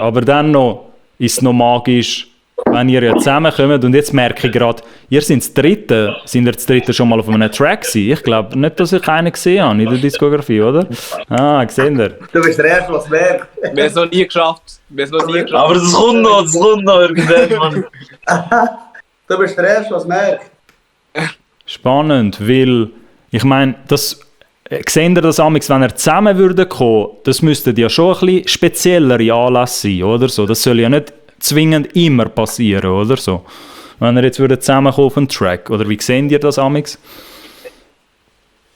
Aber dann noch ist es noch magisch, wenn ihr ja zusammenkommt. Und jetzt merke ich gerade, ihr seid das dritte schon mal auf einem Track gewesen? Ich glaube nicht, dass ich einen gesehen habe in der Diskografie, oder? Ah, gesehen ihr. Du bist der Erste, was merkt. Wir haben es noch nie geschafft. Aber das kommt noch irgendwann, Mann. Du bist der Erste, was merkt. Spannend, weil ich meine, seht ihr das amigs, wenn ihr zusammen würdet kommen, das müssten ja schon ein bisschen speziellere Anlässe sein, oder so? Das soll ja nicht zwingend immer passieren, oder so? Wenn ihr jetzt würdet zusammenkommen auf einen Track, oder wie seht ihr das amigs?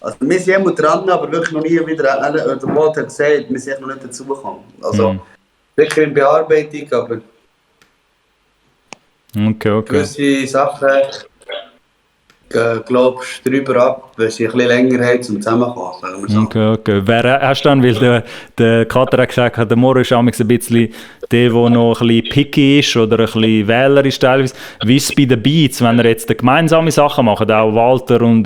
Also wir sind immer dran, aber wirklich noch nie wieder, der Walt hat gesagt, wir sind noch nicht dazugekommen. Also wirklich in Bearbeitung, aber Okay. gewisse Sachen glaubst du drüber ab, wenn sie ein bisschen länger haben zum Zusammenkommen, sagen wir so. Okay. Hast du dann, weil der Kater hat gesagt, der Moro ist amigs ein bisschen der noch ein bisschen picky ist oder ein bisschen wählerisch teilweise. Wie ist es bei den Beats, wenn ihr jetzt gemeinsame Sachen macht, auch Walter und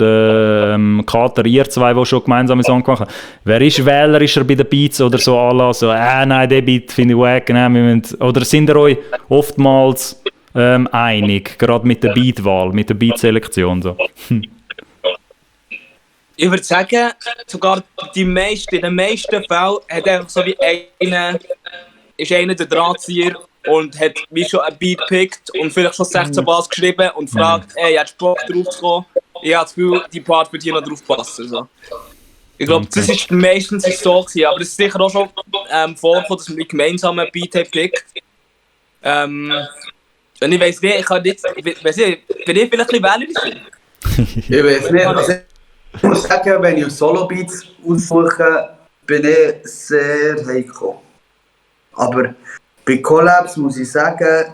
Kater, ihr zwei, die schon gemeinsame Sachen gemacht haben. Wer ist wählerischer bei den Beats oder so alla so, nein, der Beat finde ich wack, oder sind ihr euch oftmals einig, gerade mit der Beatwahl, mit der Beatselektion so? Ich würde sagen, sogar in den meisten Fällen hat einfach so wie einer der Drahtzieher und hat wie schon ein Beat gepickt und vielleicht schon 16 Bars geschrieben und fragt, hast du Bock drauf zu kommen? Ich habe das Gefühl, die Part wird hier noch drauf passen. So. Ich glaube, das ist meistens so gewesen, aber es ist sicher auch schon vorgekommen, dass wir gemeinsam einen Beat haben gepickt. Und ich weiss nicht, bin ich vielleicht ein bisschen wählerisch? Ich weiß nicht, also ich muss sagen, wenn ich Solo-Beats aussuche, bin ich sehr heikel. Aber bei Collabs muss ich sagen,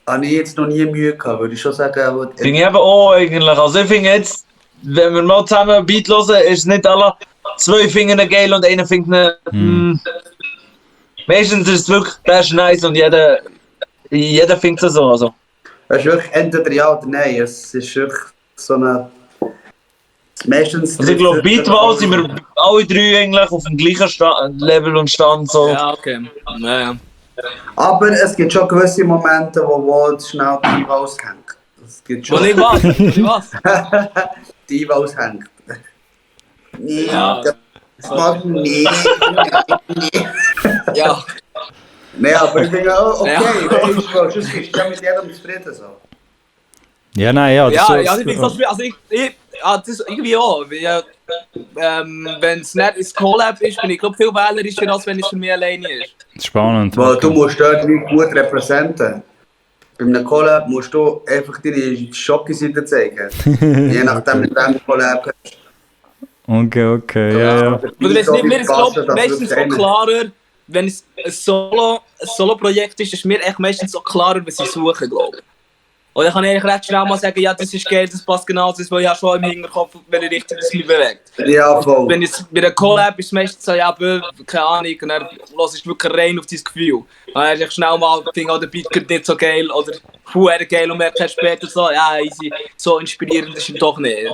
habe ich jetzt noch nie Mühe gehabt, würde ich schon sagen. Finde ich eben auch eigentlich. Also ich finde jetzt, wenn wir mal zusammen ein Beat hören, ist es nicht alle 2 finden geil und einer findet meistens ist es wirklich, der ist nice und jeder findet es so. Also. Es ist wirklich entweder ja oder nein. Es ist wirklich so eine. Meistens. Also ich glaube, Beatwahl sind wir alle 3 eigentlich auf dem gleichen Level und Stand. So. Ja, okay. Ja. Aber es gibt schon gewisse Momente, wo Walt schnell die Diva aushängt. Es gibt schon. Was? Die Diva aushängt. Nee, Ja. das mag ich nicht. Ja. Nein, aber ich bin auch okay, Ja. weißt du, sonst bist du ja mit jedem zufrieden. So. Ja, nein, ja. Ja, ich finde das das irgendwie auch. Wenn es nicht ins Collab ist, bin ich glaube viel wählerischer, als wenn es für mich alleine ist. Spannend. Weil du musst dort nicht gut repräsentieren. Bei einem Collab musst du einfach deine Schocke-Seite zeigen. Je nachdem, mit wem du Collab hast. Okay, ja. Aber mir ist glaube meistens so klarer, wenn es ein Solo-Projekt ist mir echt meistens so klarer, was ich suche, glaube ich. Und dann kann ich eigentlich recht schnell mal sagen, ja, das ist geil, das passt genau das, was ich habe schon im Hinterkopf, wenn ich richtig das mich bewegt. Ja, voll. Wenn es bei einer Collab ist, meistens so, ja, keine Ahnung, und dann hörst du wirklich rein auf dein Gefühl. Dann hast du schnell mal, der Beat wird nicht so geil, oder geil, und merkst später so, ja, easy, so inspirierend ist es doch nicht.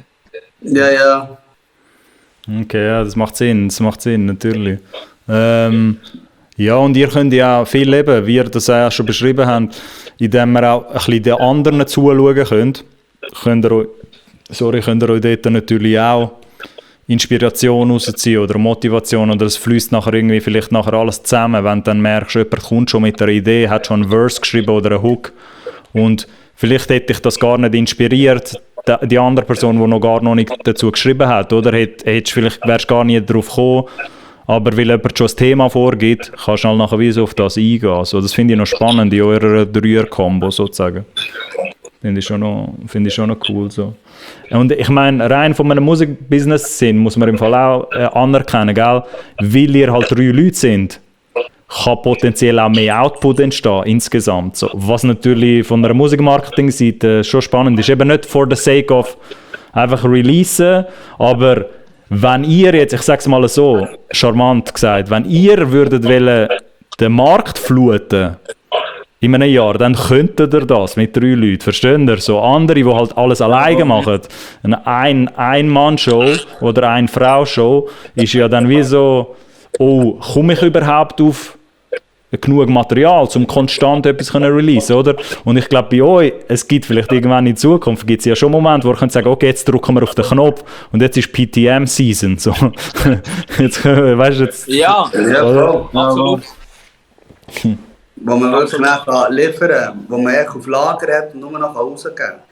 Ja. Okay, ja, das macht Sinn, natürlich. Ja, und ihr könnt ja viel leben, wie ihr das auch schon beschrieben habt, indem ihr auch ein bisschen den anderen zuschauen könnt. Könnt ihr euch dort natürlich auch Inspiration rausziehen oder Motivation, oder es fließt nachher irgendwie vielleicht nachher alles zusammen, wenn du dann merkst, jemand kommt schon mit einer Idee, hat schon einen Verse geschrieben oder einen Hook und vielleicht hätte dich das gar nicht inspiriert, die andere Person, die noch nicht dazu geschrieben hat, oder wärst gar nicht darauf gekommen, aber weil jemand schon das Thema vorgibt, kannst du halt nachher wie so auf das eingehen. Also das finde ich noch spannend in eurer Dreier-Kombo sozusagen. Finde ich schon noch cool so. Und ich meine, rein von einem Musikbusiness-Sinn muss man im Fall auch anerkennen, gell? Weil ihr halt 3 Leute sind, kann potenziell auch mehr Output entstehen insgesamt. So, was natürlich von einer Musikmarketing-Seite schon spannend ist. Eben nicht for the sake of einfach releasen, aber wenn ihr jetzt, ich sage es mal so, charmant gesagt, wenn ihr würdet wollen, den Markt fluten in einem Jahr, dann könntet ihr das mit 3 Leuten, versteht ihr? So andere, die halt alles alleine machen. Eine Ein-Mann-Show oder Ein-Frau-Show ist ja dann wie so, oh, komme ich überhaupt auf genug Material, um konstant etwas zu releasen, oder? Und ich glaube, bei euch, es gibt vielleicht irgendwann in Zukunft, gibt es ja schon Momente, wo ihr könnt sagen, okay, jetzt drücken wir auf den Knopf und jetzt ist PTM-Season, so. Jetzt, weißt du, jetzt... Ja, Ja, voll. absolut. Wo man wirklich nachher liefern kann, wo man echt auf Lager hat und nur noch rausgeben kann.